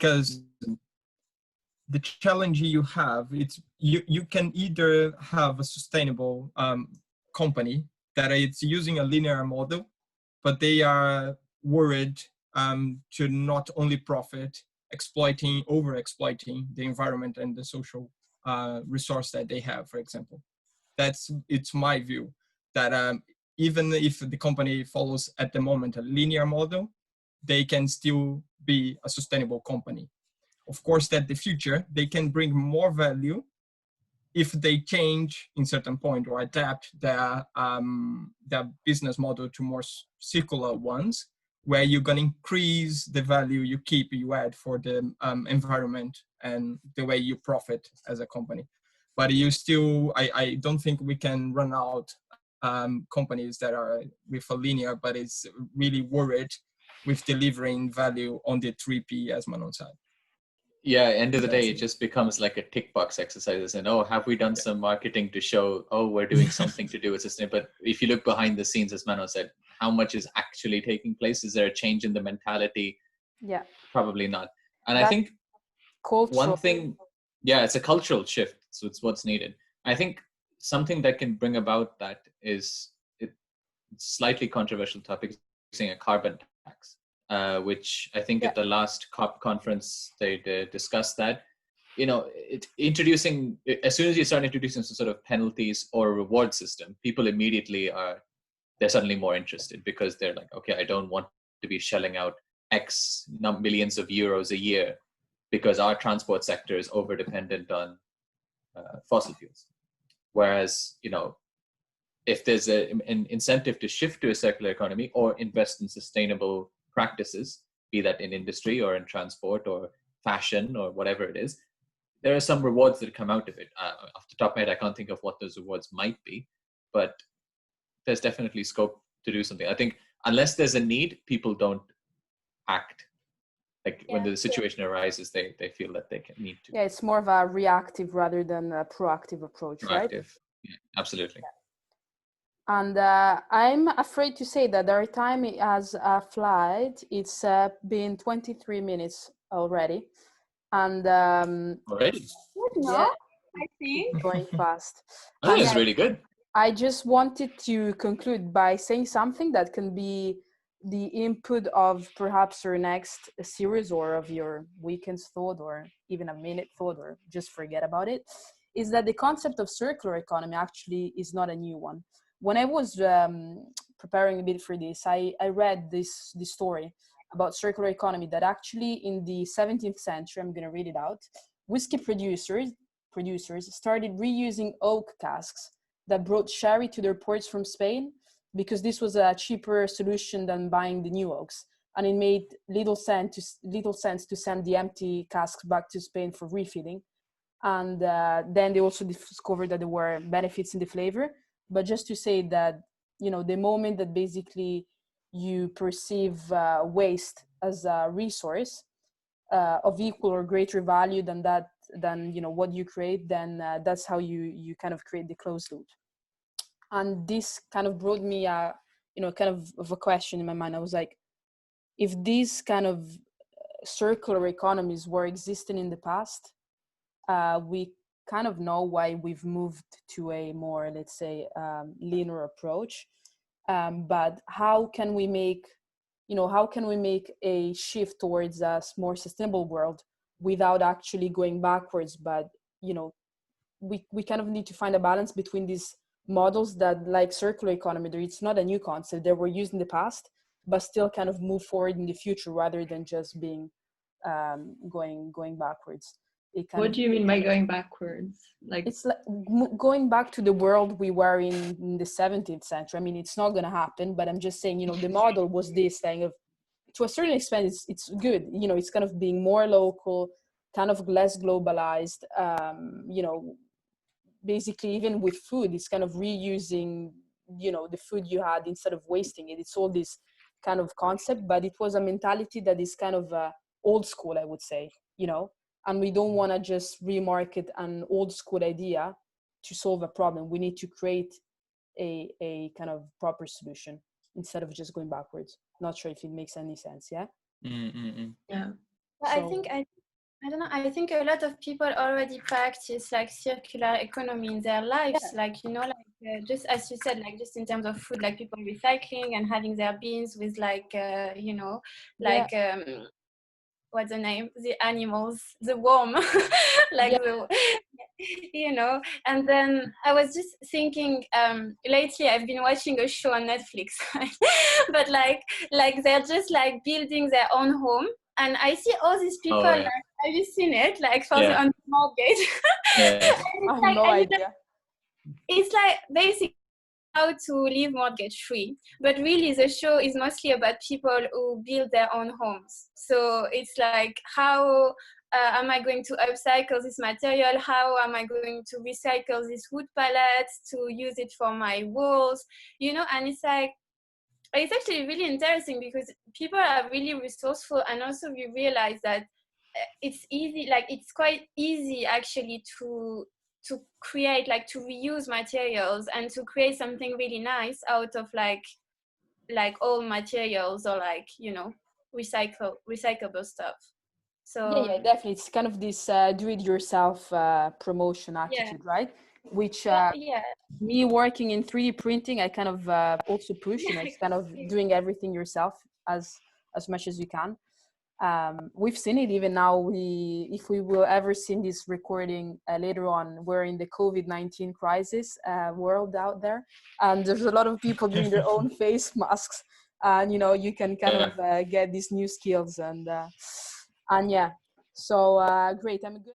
because the challenge you have, it's you can either have a sustainable company that it's using a linear model, but they are worried to not only profit, over exploiting the environment and the social resource that they have, for example. It's my view that even if the company follows at the moment a linear model, they can still be a sustainable company. Of course, that the future, they can bring more value if they change in certain point or adapt their business model to more circular ones, where you're going to increase the value you add for the environment and the way you profit as a company. But I don't think we can run out companies that are with a linear, but it's really worried with delivering value on the 3P, as Manon said. Yeah, end of the day, it just becomes like a tick box exercise. And have we done some marketing to show, we're doing something to do with sustainability? But if you look behind the scenes, as Manon said, how much is actually taking place? Is there a change in the mentality? Yeah. Probably not. And I think one thing, it's a cultural shift. So it's what's needed. I think something that can bring about that is it's slightly controversial topic, saying a carbon tax. Which I think at the last COP conference, they discussed that, introducing, as soon as you start introducing some sort of penalties or a reward system, people immediately they're suddenly more interested, because they're like, okay, I don't want to be shelling out X millions of euros a year because our transport sector is over dependent on fossil fuels. Whereas, if there's an incentive to shift to a circular economy or invest in sustainable practices, be that in industry or in transport or fashion or whatever it is, there are some rewards that come out of it. Off the top of my head, I can't think of what those rewards might be, but there's definitely scope to do something. I think unless there's a need, people don't act. Like when the situation arises, they feel that they need to. Yeah, it's more of a reactive rather than a proactive approach, right? Yeah, absolutely. Yeah. And I'm afraid to say that our time has flight. It's been 23 minutes already. And already? No, I think. Going fast. That is really good. I just wanted to conclude by saying something that can be the input of perhaps your next series or of your weekend's thought or even a minute thought, or just forget about it, is that the concept of circular economy actually is not a new one. When I was preparing a bit for this, I read this story about circular economy that actually in the 17th century, I'm going to read it out, whiskey producers started reusing oak casks that brought sherry to their ports from Spain, because this was a cheaper solution than buying the new oaks. And it made little sense to send the empty casks back to Spain for refilling. And then they also discovered that there were benefits in the flavor. But just to say that, the moment that basically you perceive waste as a resource of equal or greater value than what you create, then that's how you kind of create the closed loop. And this kind of brought me a question in my mind. I was like, if these kind of circular economies were existing in the past, we kind of know why we've moved to a more, let's say, linear approach. But how can we make a shift towards a more sustainable world without actually going backwards? But, we kind of need to find a balance between these models that, like circular economy, it's not a new concept. They were used in the past, but still kind of move forward in the future rather than just being going backwards. What do you mean by going backwards? Like, it's like going back to the world we were in the 17th century. I mean, it's not going to happen, but I'm just saying, the model was this thing of, to a certain extent, it's good. It's kind of being more local, kind of less globalized. Basically, even with food, it's kind of reusing, the food you had instead of wasting it. It's all this kind of concept, but it was a mentality that is kind of old school, I would say, and we don't want to just remarket an old school idea to solve a problem. We need to create a kind of proper solution instead of just going backwards. Not sure if it makes any sense. Yeah. Yeah. But I don't know. I think a lot of people already practice like circular economy in their lives. Yeah. Like, you know, like just as you said, like just in terms of food, like people recycling and having their bins with like, you know, like, what's the name? The animals, the worm, like the, you know. And then I was just thinking, lately I've been watching a show on Netflix, but like they're just like building their own home. And I see all these people, like, have you seen it? Like for the on mortgage. Yeah. I have no idea. It's like basically how to live mortgage free, but really the show is mostly about people who build their own homes. So it's like, how am I going to upcycle this material? How am I going to recycle this wood pallets to use it for my walls? You know, and it's like, it's actually really interesting because people are really resourceful, and also we realize that it's easy, like it's quite easy actually to create, like to reuse materials and to create something really nice out of like old materials, or like, you know, recyclable stuff. So Yeah, definitely. It's kind of this do-it-yourself promotion attitude, right? Which me working in 3D printing, I kind of also push. You know, it's kind of doing everything yourself as much as you can. We've seen it even now. If we will ever see this recording later on, we're in the COVID-19 crisis world out there, and there's a lot of people doing their own face masks, and you know, you can kind of get these new skills, and yeah, so great. I'm good.